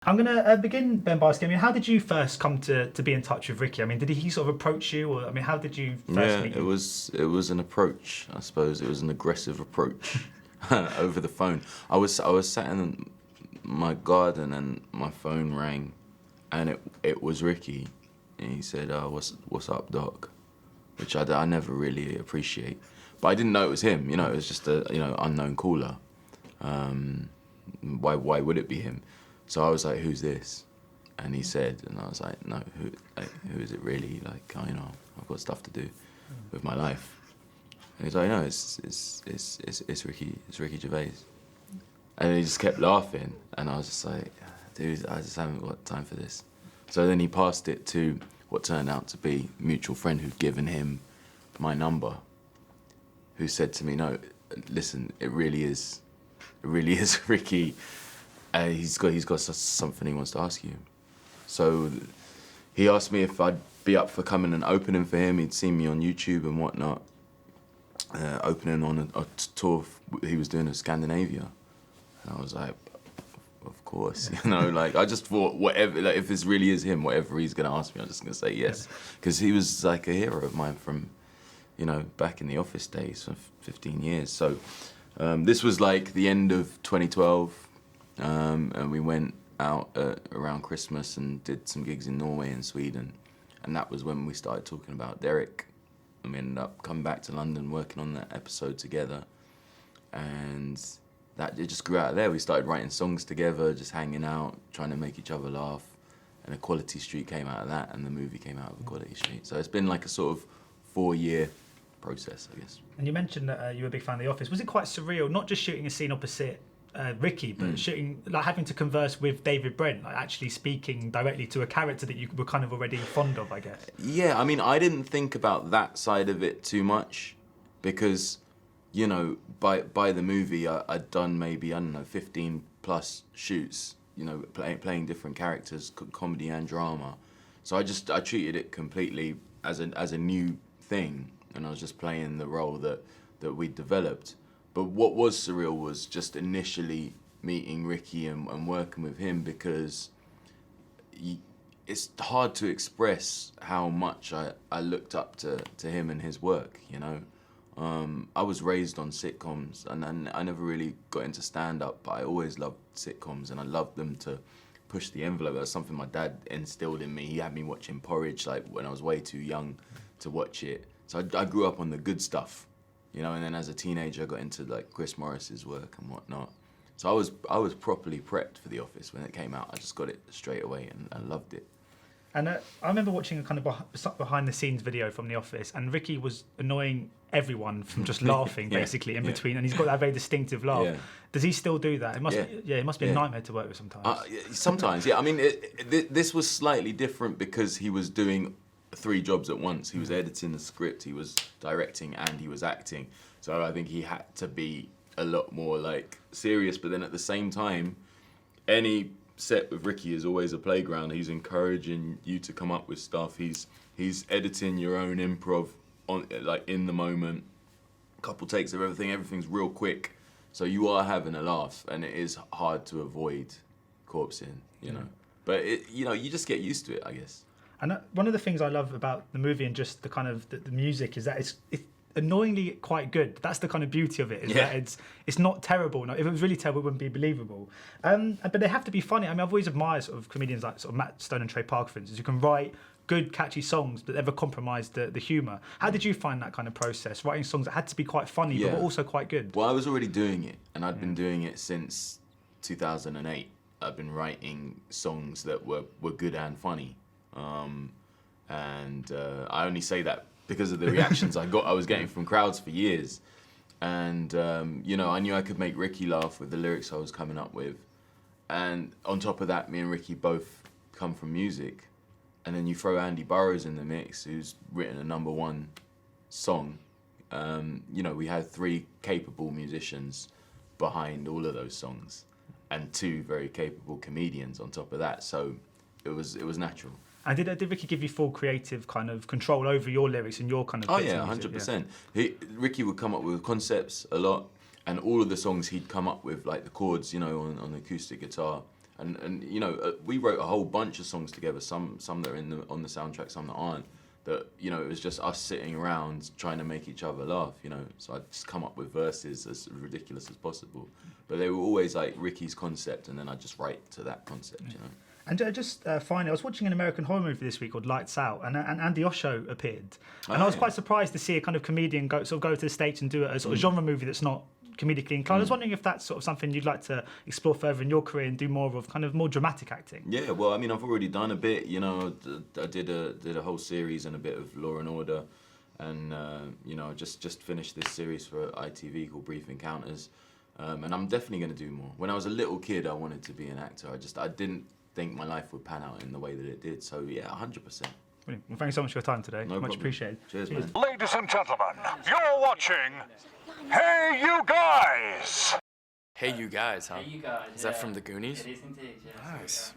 I'm going to begin, Ben, by asking, I mean, how did you first come to be in touch with Ricky? I mean, did he sort of approach you, or I mean, how did you first meet Yeah, him? it was an approach. I suppose it was an aggressive approach over the phone. I was sat in my garden and my phone rang, and it was Ricky, and he said, what's up, Doc?" Which I never really appreciate, but I didn't know it was him. You know, it was just a unknown caller. Why would it be him? So I was like, "Who's this?" And he said, and I was like, "No, who is it really? Like, I've got stuff to do with my life." And he's like, "No, it's Ricky Gervais." And he just kept laughing, and I was just like, "Dude, I just haven't got time for this." So then he passed it to what turned out to be a mutual friend who'd given him my number, who said to me, "No, listen, it really is Ricky. He's got something he wants to ask you." So he asked me if I'd be up for coming and opening for him. He'd seen me on YouTube and whatnot, opening on a tour he was doing of Scandinavia. And I was like, of course, like I just thought whatever, like if this really is him, whatever he's gonna ask me, I'm just gonna say yes, because he was like a hero of mine from, back in the office days for 15 years. So this was like the end of 2012. And we went out around Christmas and did some gigs in Norway and Sweden, and that was when we started talking about Derek, and we ended up coming back to London, working on that episode together, and that it just grew out of there. We started writing songs together, just hanging out, trying to make each other laugh, and Equality Street came out of that, and the movie came out of Equality Street. So it's been like a sort of 4-year process, I guess. And you mentioned that you were a big fan of The Office. Was it quite surreal, not just shooting a scene opposite Ricky, but shooting, like having to converse with David Brent, like actually speaking directly to a character that you were kind of already fond of, I guess? Yeah, I mean, I didn't think about that side of it too much, because, by the movie, I'd done maybe, 15 plus shoots, playing different characters, comedy and drama. So I treated it completely as a new thing, and I was just playing the role that we'd developed. But what was surreal was just initially meeting Ricky and working with him, because it's hard to express how much I looked up to him and his work, I was raised on sitcoms, and I never really got into stand-up, but I always loved sitcoms, and I loved them to push the envelope. That's something my dad instilled in me. He had me watching Porridge like when I was way too young to watch it. So I grew up on the good stuff. And then as a teenager, I got into like Chris Morris's work and whatnot. So I was properly prepped for The Office when it came out. I just got it straight away and I loved it. And I remember watching a kind of behind the scenes video from The Office, and Ricky was annoying everyone from just laughing basically in between, and he's got that very distinctive laugh. Yeah. Does he still do that? It must it must be a nightmare to work with sometimes. Sometimes, yeah. I mean, this was slightly different because he was doing 3 jobs at once. He was editing the script, he was directing, and he was acting. So I think he had to be a lot more like serious, but then at the same time, any set with Ricky is always a playground. He's encouraging you to come up with stuff. He's editing your own improv on like in the moment. Couple takes of everything's real quick. So you are having a laugh, and it is hard to avoid corpsing, But you just get used to it, I guess. And one of the things I love about the movie and just the kind of the music is that it's annoyingly quite good. That's the kind of beauty of it. That it's not terrible. No, if it was really terrible, it wouldn't be believable. But they have to be funny. I mean, I've always admired sort of comedians like sort of Matt Stone and Trey Parker, for instance, who can write good, catchy songs but never compromise the humour. How did you find that kind of process, writing songs that had to be quite funny but were also quite good? Well, I was already doing it, and I'd been doing it since 2008. I've been writing songs that were good and funny. I only say that because of the reactions I was getting from crowds for years. And, I knew I could make Ricky laugh with the lyrics I was coming up with. And on top of that, me and Ricky both come from music. And then you throw Andy Burroughs in the mix, who's written a #1 song. We had 3 capable musicians behind all of those songs, and 2 very capable comedians on top of that. So it was natural. And did Ricky give you full creative kind of control over your lyrics and your kind of? Oh yeah, 100%. Ricky would come up with concepts a lot, and all of the songs he'd come up with, like the chords, on the acoustic guitar, And you know, we wrote a whole bunch of songs together. Some that are on the soundtrack, some that aren't. That, you know, it was just us sitting around trying to make each other laugh, you know. So I'd just come up with verses as ridiculous as possible. But they were always like Ricky's concept, and then I'd just write to that concept, you know. And just finally, I was watching an American horror movie this week called Lights Out, and Andy Osho appeared. And I was quite surprised to see a kind of comedian go to the stage and do a sort of genre movie that's not comedically inclined. I was wondering if that's sort of something you'd like to explore further in your career and do more of kind of more dramatic acting. Yeah, well, I mean, I've already done a bit, you know. I did a whole series and a bit of Law and Order, and you know, just finished this series for ITV called Brief Encounters, and I'm definitely going to do more. When I was a little kid, I wanted to be an actor. I didn't think my life would pan out in the way that it did. So yeah, 100%. Brilliant. Well, thanks so much for your time today. No Much problem. appreciated. Cheers, man. Ladies and gentlemen, you're watching Hey You Guys! Hey, you guys, huh? Hey, you guys. Is that from the Goonies? It is indeed, yes. Nice.